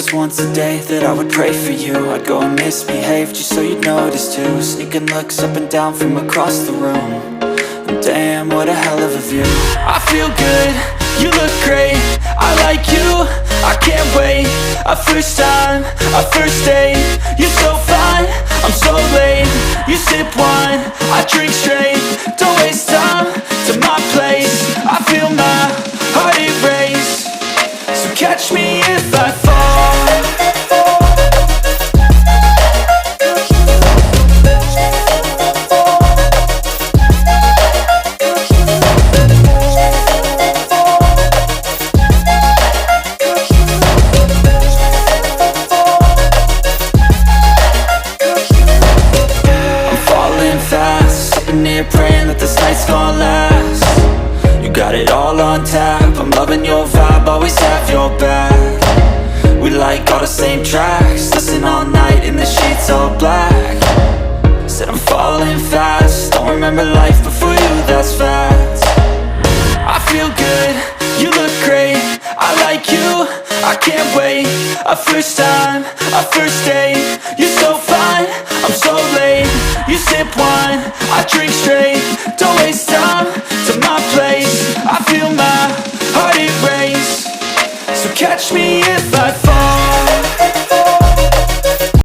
just once a day that I would pray for you. I'd go and misbehave just so you'd notice too. Sneaking looks up and down from across the room. And damn, what a hell of a view. I feel good, you look great, I like you, I can't wait. A first time, a first date, you're so fine, I'm so late. You sip wine, I drink straight, don't waste time to my place. I feel my heart erase, so catch me if I fall. Praying that this night's gonna last. You got it all on tap, I'm loving your vibe, always have your back. We like all the same tracks, listen all night in the sheets all black. Said I'm falling fast, don't remember life before you, that's fact. I feel good, you look great, I like you, I can't wait. A first time, a first date, you're so fine, I'm so late. You sip wine, I drink straight, don't waste time to my place. I feel my heart erase, so catch me if I fall.